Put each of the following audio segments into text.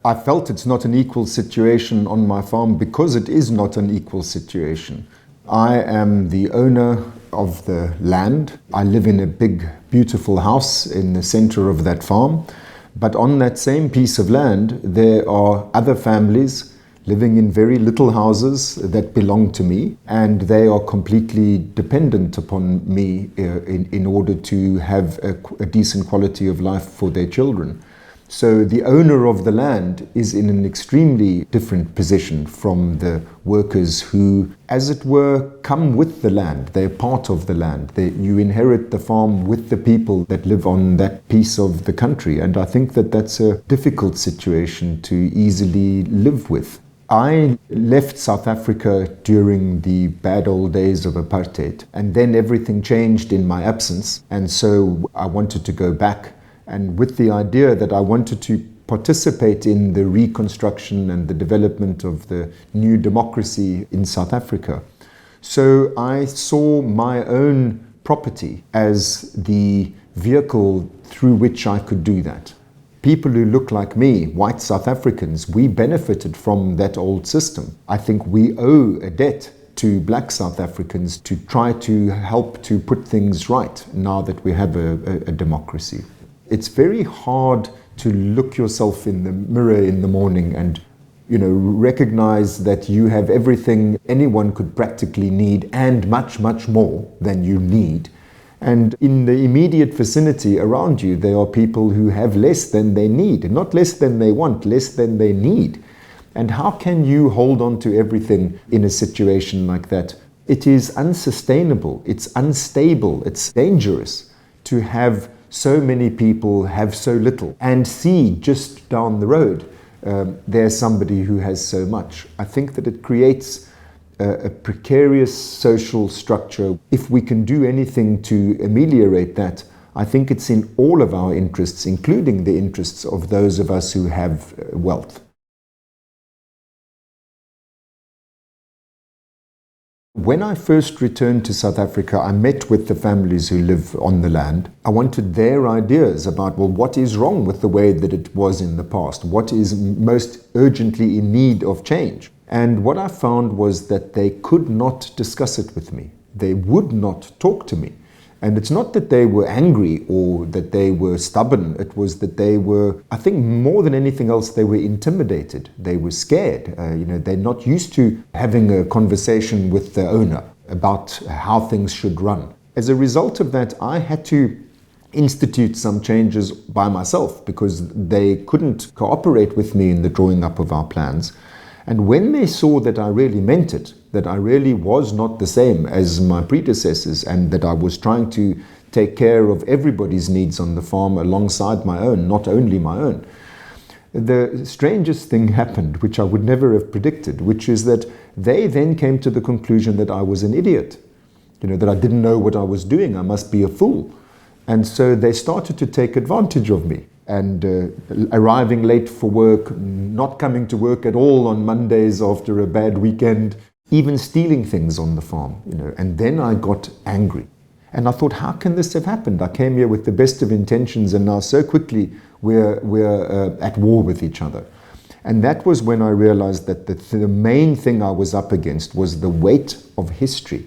I felt it's not an equal situation on my farm because it is not an equal situation. I am the owner of the land. I live in a big, beautiful house in the center of that farm. But on that same piece of land, there are other families living in very little houses that belong to me, and they are completely dependent upon me in order to have a decent quality of life for their children. So the owner of the land is in an extremely different position from the workers who, as it were, come with the land. They're part of the land. You inherit the farm with the people that live on that piece of the country. And I think that that's a difficult situation to easily live with. I left South Africa during the bad old days of apartheid, and then everything changed in my absence. And so I wanted to go back, and with the idea that I wanted to participate in the reconstruction and the development of the new democracy in South Africa. So I saw my own property as the vehicle through which I could do that. People who look like me, white South Africans, we benefited from that old system. I think we owe a debt to black South Africans to try to help to put things right now that we have a democracy. It's very hard to look yourself in the mirror in the morning and, recognize that you have everything anyone could practically need and much, much more than you need. And in the immediate vicinity around you, there are people who have less than they need, not less than they want, less than they need. And how can you hold on to everything in a situation like that? It is unsustainable, it's unstable, it's dangerous to have so many people have so little and see just down the road there's somebody who has so much. I think that it creates a precarious social structure. If we can do anything to ameliorate that, I think it's in all of our interests, including the interests of those of us who have wealth. When I first returned to South Africa, I met with the families who live on the land. I wanted their ideas about, what is wrong with the way that it was in the past? What is most urgently in need of change? And what I found was that they could not discuss it with me. They would not talk to me. And it's not that they were angry or that they were stubborn. It was that they were, I think more than anything else, they were intimidated. They were scared. They're not used to having a conversation with the owner about how things should run. As a result of that, I had to institute some changes by myself because they couldn't cooperate with me in the drawing up of our plans. And when they saw that I really meant it, that I really was not the same as my predecessors and that I was trying to take care of everybody's needs on the farm alongside my own, not only my own, the strangest thing happened, which I would never have predicted, which is that they then came to the conclusion that I was an idiot, that I didn't know what I was doing, I must be a fool. And so they started to take advantage of me. And arriving late for work, not coming to work at all on Mondays after a bad weekend, even stealing things on the farm, And then I got angry. And I thought, how can this have happened? I came here with the best of intentions and now so quickly we're at war with each other. And that was when I realized that the main thing I was up against was the weight of history.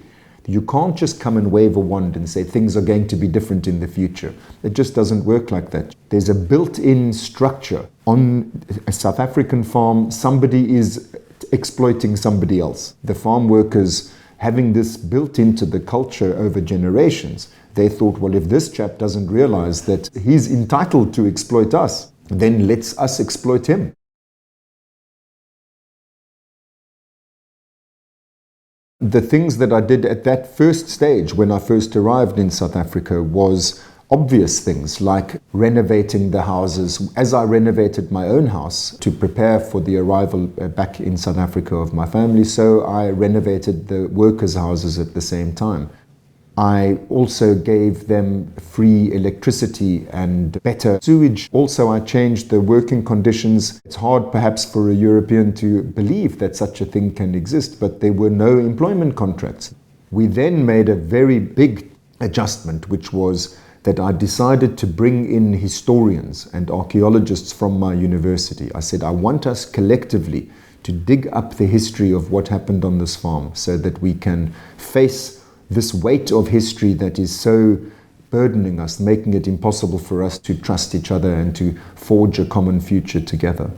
You can't just come and wave a wand and say things are going to be different in the future. It just doesn't work like that. There's a built-in structure. On a South African farm, somebody is exploiting somebody else. The farm workers, having this built into the culture over generations, they thought, if this chap doesn't realize that he's entitled to exploit us, then let's us exploit him. The things that I did at that first stage when I first arrived in South Africa was obvious things like renovating the houses. As I renovated my own house to prepare for the arrival back in South Africa of my family, so I renovated the workers' houses at the same time. I also gave them free electricity and better sewage. Also, I changed the working conditions. It's hard perhaps for a European to believe that such a thing can exist, but there were no employment contracts. We then made a very big adjustment, which was that I decided to bring in historians and archaeologists from my university. I said, I want us collectively to dig up the history of what happened on this farm so that we can face this weight of history that is so burdening us, making it impossible for us to trust each other and to forge a common future together.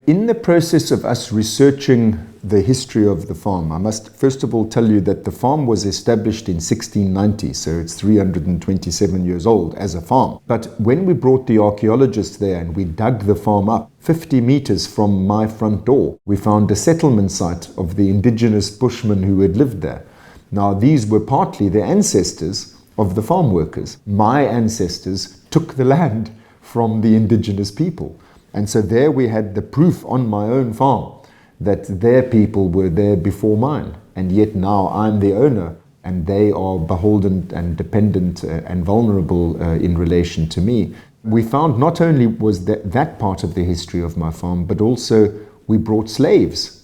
In the process of us researching the history of the farm, I must first of all tell you that the farm was established in 1690, so it's 327 years old as a farm. But when we brought the archaeologists there and we dug the farm up, 50 meters from my front door, we found a settlement site of the indigenous Bushmen who had lived there. Now, these were partly the ancestors of the farm workers. My ancestors took the land from the indigenous people. And so there we had the proof on my own farm that their people were there before mine. And yet now I'm the owner and they are beholden and dependent and vulnerable in relation to me. We found not only was that part of the history of my farm, but also we brought slaves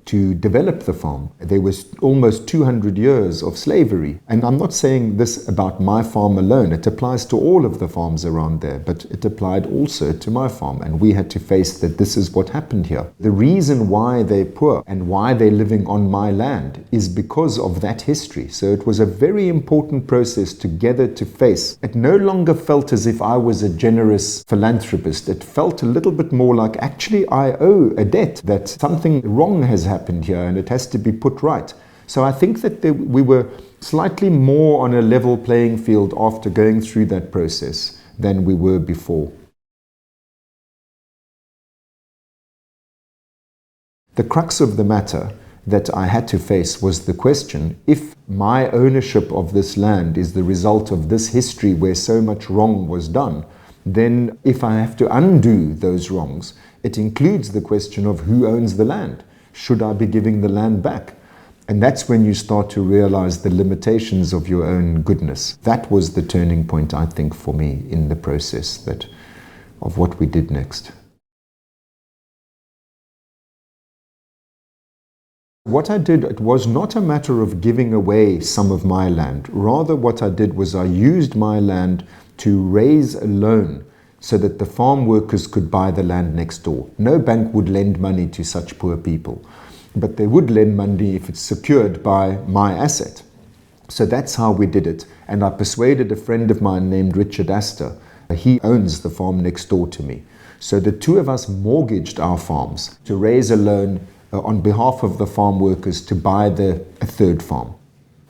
to develop the farm. There was almost 200 years of slavery. And I'm not saying this about my farm alone. It applies to all of the farms around there, but it applied also to my farm. And we had to face that this is what happened here. The reason why they're poor and why they're living on my land is because of that history. So it was a very important process together to face. It no longer felt as if I was a generous philanthropist. It felt a little bit more like, actually, I owe a debt, that something wrong has happened here and it has to be put right. So I think that we were slightly more on a level playing field after going through that process than we were before. The crux of the matter that I had to face was the question, if my ownership of this land is the result of this history where so much wrong was done, then if I have to undo those wrongs, it includes the question of who owns the land. Should I be giving the land back? And that's when you start to realize the limitations of your own goodness. That was the turning point, I think, for me in the process of what we did next. What I did, it was not a matter of giving away some of my land. Rather, what I did was I used my land to raise a loan so that the farm workers could buy the land next door. No bank would lend money to such poor people, but they would lend money if it's secured by my asset. So that's how we did it. And I persuaded a friend of mine named Richard Astor. He owns the farm next door to me. So the two of us mortgaged our farms to raise a loan on behalf of the farm workers to buy a third farm.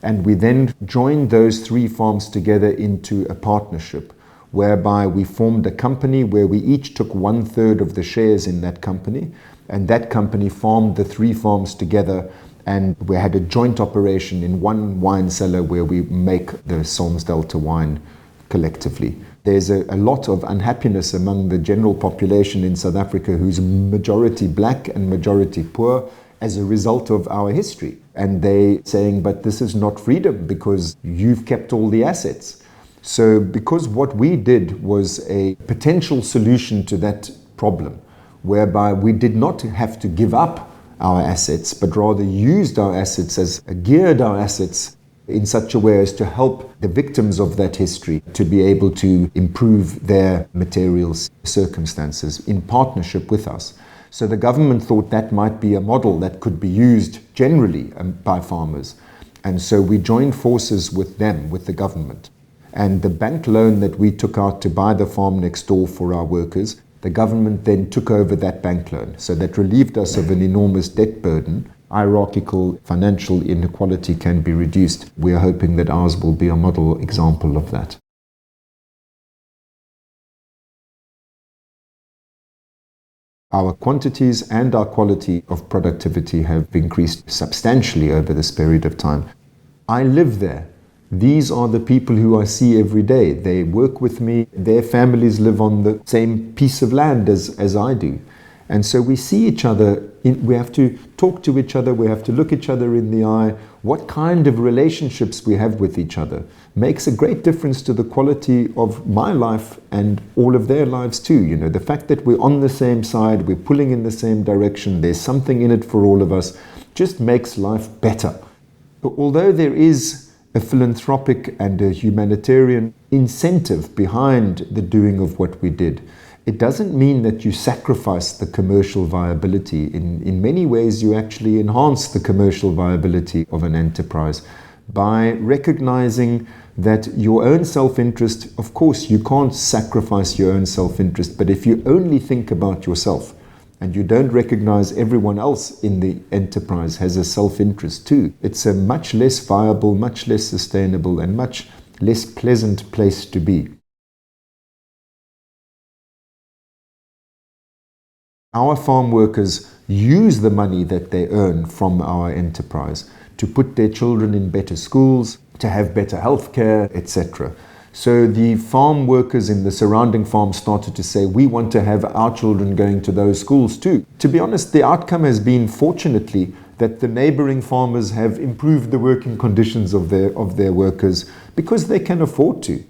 And we then joined those three farms together into a partnership, whereby we formed a company where we each took 1/3 of the shares in that company, and that company farmed the three farms together, and we had a joint operation in one wine cellar where we make the Solms-Delta wine collectively. There's a lot of unhappiness among the general population in South Africa who's majority black and majority poor as a result of our history. And they saying, but this is not freedom because you've kept all the assets. So because what we did was a potential solution to that problem, whereby we did not have to give up our assets, but rather used our assets geared our assets in such a way as to help the victims of that history to be able to improve their material circumstances in partnership with us. So the government thought that might be a model that could be used generally by farmers. And so we joined forces with them, with the government. And the bank loan that we took out to buy the farm next door for our workers, the government then took over that bank loan. So that relieved us of an enormous debt burden. Hierarchical financial inequality can be reduced. We are hoping that ours will be a model example of that. Our quantities and our quality of productivity have increased substantially over this period of time. I live there. These are the people who I see every day. They work with me. Their families live on the same piece of land as I do. And so we see each other. We have to talk to each other. We have to look each other in the eye. What kind of relationships we have with each other makes a great difference to the quality of my life and all of their lives too. You know, the fact that we're on the same side, we're pulling in the same direction, there's something in it for all of us, just makes life better. Although there is a philanthropic and a humanitarian incentive behind the doing of what we did, it doesn't mean that you sacrifice the commercial viability. In many ways, you actually enhance the commercial viability of an enterprise by recognizing that your own self-interest, of course, you can't sacrifice your own self-interest, but if you only think about yourself and you don't recognize everyone else in the enterprise has a self-interest too, it's a much less viable, much less sustainable, and much less pleasant place to be. Our farm workers use the money that they earn from our enterprise to put their children in better schools, to have better health care, etc. So the farm workers in the surrounding farms started to say, we want to have our children going to those schools too. To be honest, the outcome has been, fortunately, that the neighboring farmers have improved the working conditions of their workers because they can afford to.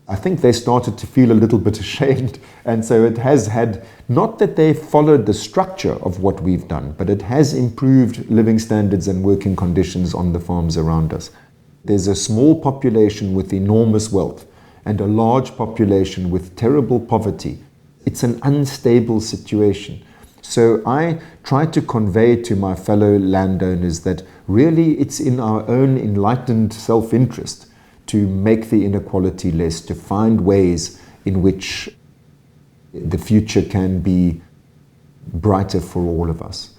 I think they started to feel a little bit ashamed, and so it has had, not that they followed the structure of what we've done, but it has improved living standards and working conditions on the farms around us. There's a small population with enormous wealth and a large population with terrible poverty. It's an unstable situation. So I try to convey to my fellow landowners that really it's in our own enlightened self-interest to make the inequality less, to find ways in which the future can be brighter for all of us.